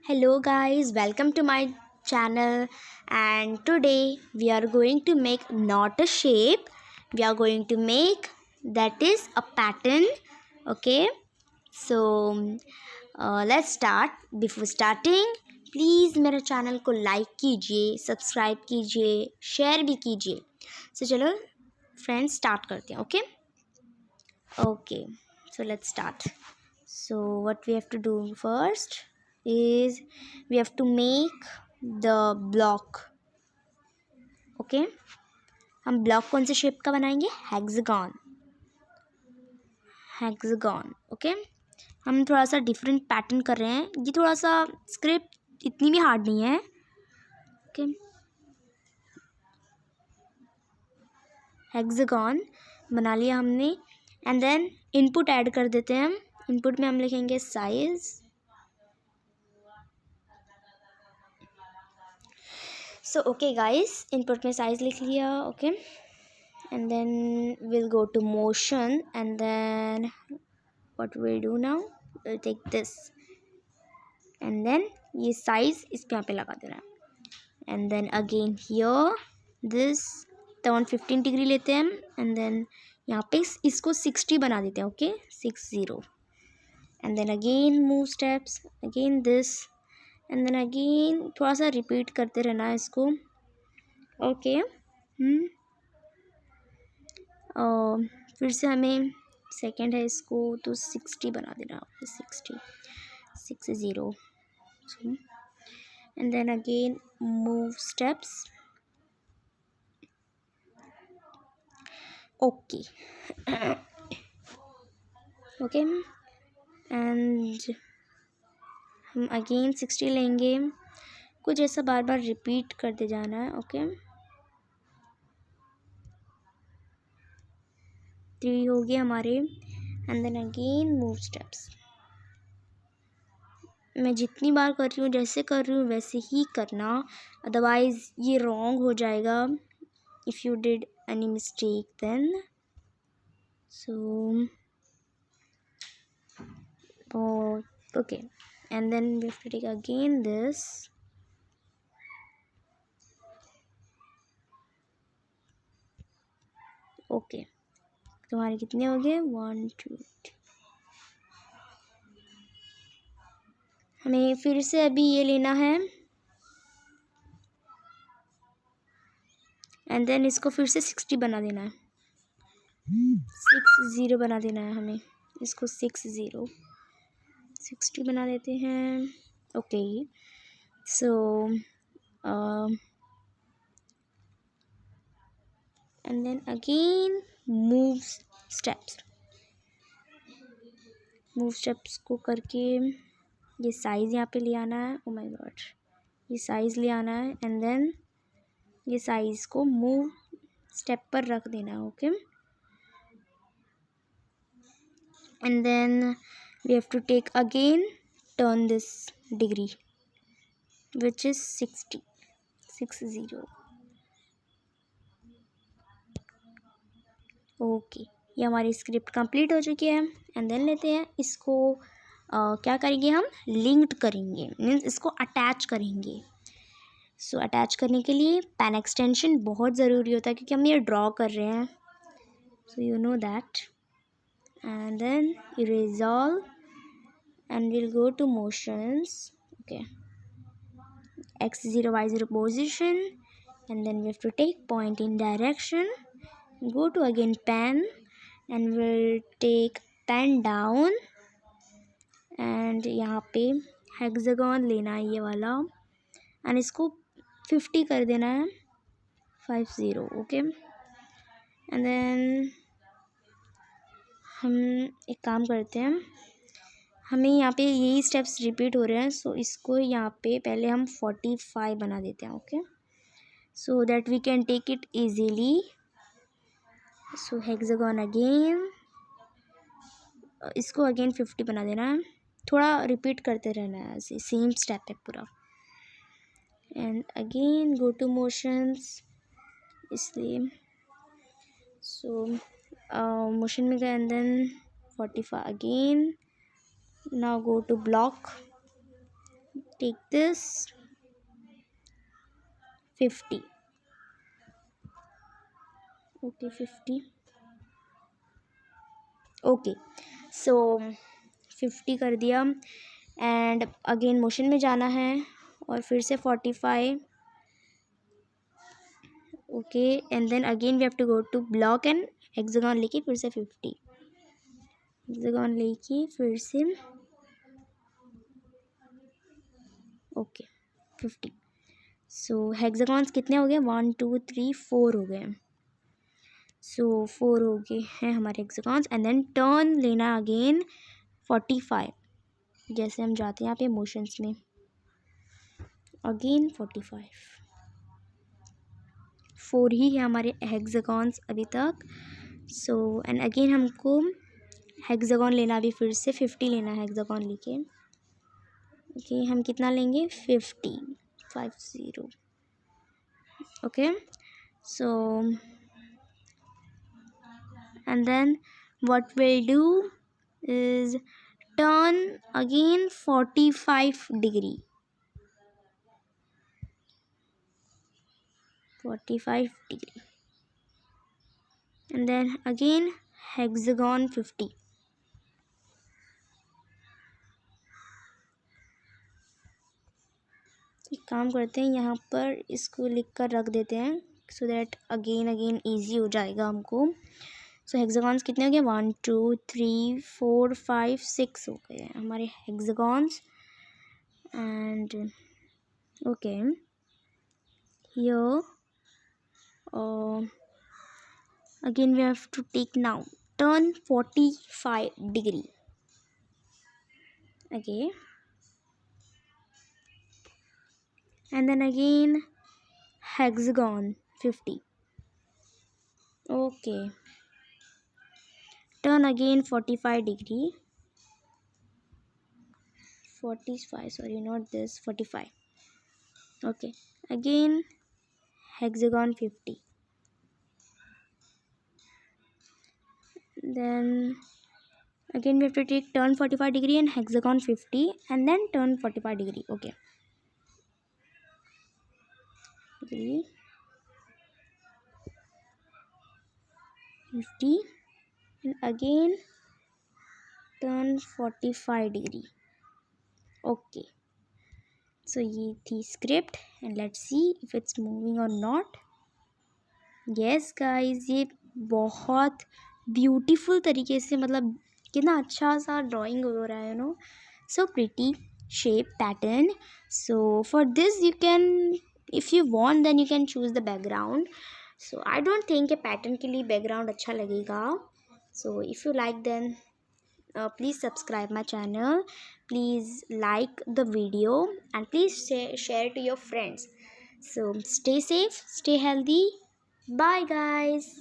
Hello guys, welcome to my channel, and today we are going to make not a shape, we are going to make that is a pattern. Okay, so let's start. Before starting, please मेरे channel को like कीजिए, subscribe कीजिए, share भी कीजिए. So चलो friends start करते हैं. Okay, so let's start. So what we have to do first is we have to make the block. Okay, हम ब्लॉक कौन से शेप का बनाएंगे? हेक्सागॉन. ओके, हम थोड़ा सा डिफरेंट पैटर्न कर रहे हैं. ये थोड़ा सा स्क्रिप्ट इतनी भी हार्ड नहीं है. ओके, हेक्सागॉन बना लिया हमने. एंड देन इनपुट ऐड कर देते हैं. हम इनपुट में हम लिखेंगे size. So okay guys, input में size लिख लिया. Okay, and then we'll go to motion, and then what we'll do now, we'll take this and then ये size इस पे यहाँ पे लगा देना है. And then again here this turn 15 degree लेते हैं हम, and then यहाँ पे इसको 60 बना देते हैं. Okay, 60. And then again move steps, again this, and then again थोड़ा सा रिपीट करते रहना है इसको. ओके, फिर से हमें सेकंड है इसको तो 60 बना देना. 60 and then again move steps. Okay okay, and हम अगेन 60 लेंगे. कुछ ऐसा बार बार रिपीट करते जाना है. ओके, 3 हो गए हमारे. And then again move steps. मैं जितनी बार कर रही हूँ, जैसे कर रही हूँ वैसे ही करना, अदरवाइज़ ये रॉन्ग हो जाएगा. If you did any mistake then. So okay, and then we have to take again this. Okay, तुम्हारे कितने हो गए? 1 2. हमें फिर से अभी ये लेना है एंड देन इसको फिर से 60 बना देना है. 60 बना देना है हमें. इसको 60 बना देते हैं. Okay, so and then again move steps. को करके ये साइज़ यहाँ पे ले आना है. ओ माय गॉड, ये साइज़ ले आना है एंड देन ये साइज़ को मूव स्टेप पर रख देना है. Okay, and then we have to take again turn this degree which is 60. Okay, ये हमारी स्क्रिप्ट कंप्लीट हो चुकी है. एंड देन लेते हैं इसको क्या करेंगे, हम लिंक्ड करेंगे, मीन्स इसको अटैच करेंगे. सो अटैच करने के लिए पेन एक्सटेंशन बहुत ज़रूरी होता है क्योंकि हम ये ड्रॉ कर रहे हैं. So you know that. And then erase all and will go to motions. Okay, x0 y0 position, and then we have to take point in direction. Go to again pen and we'll take pen down and यहाँ पे hexagon लेना है ये वाला and इसको 50 कर देना है. 50. ओके, एंड देन हम एक काम करते हैं, हमें यहाँ पे यही स्टेप्स रिपीट हो रहे हैं. सो इसको यहाँ पे पहले हम 45 बना देते हैं. Okay, so that we can take it easily. So hexagon again, इसको अगेन 50 बना देना है. थोड़ा रिपीट करते रहना है, ऐसे सेम स्टेप है पूरा. And again go to motions, इसलिए सो मोशन में गए and then 45 again. Now go to block, take this 50. Okay, 50. Okay so 50 कर दिया एंड अगेन मोशन में जाना है और फिर से 45. Okay and then again we have to go to block and hexagon लेके फिर से 50. हेक्सागन लेके फिर से ओके 50. सो हेक्सागन्स कितने हो गए 1 2 3 4 हो गए. सो 4 हो गए हैं हमारे हेक्सागन्स एंड देन टर्न लेना अगेन 45. जैसे हम जाते हैं यहाँ पे मोशंस में अगेन 45. 4 ही है हमारे हेक्सागन्स अभी तक. सो एंड अगेन हमको हेक्सागन लेना भी फिर से 50 लेना है हेक्सागन लेके. ओके हम कितना लेंगे 50. Okay so and then what we'll do is turn again 45 degree. 45 degree and then again hexagon 50. एक काम करते हैं यहाँ पर इसको लिख कर रख देते हैं सो दैट अगेन ईजी हो जाएगा हमको. सो हेक्सागन्स कितने हो गए 1 2 3 4 5 6 हो गए हैं हमारे hexagons. And okay here again we have to take now turn 45 degree. Okay and then again hexagon 50. Okay turn again 45 degree. 45 sorry not this 45. Okay again hexagon 50. Then again we have to take turn 45 degree and hexagon 50 and then turn 45 degree. Okay 50 and again turn 45 degree. Okay so ये थी script and let's see if it's moving और not. Yes guys ये बहुत beautiful तरीके से मतलब कितना अच्छा सा ड्राइंग हो रहा है you know. So pretty shape pattern. So for this you can if you want then you can choose the background. So I don't think ये पैटर्न के लिए बैकग्राउंड अच्छा लगेगा. So if you like then please subscribe my channel, please like the video and please share to your friends. So stay safe, stay healthy. Bye guys.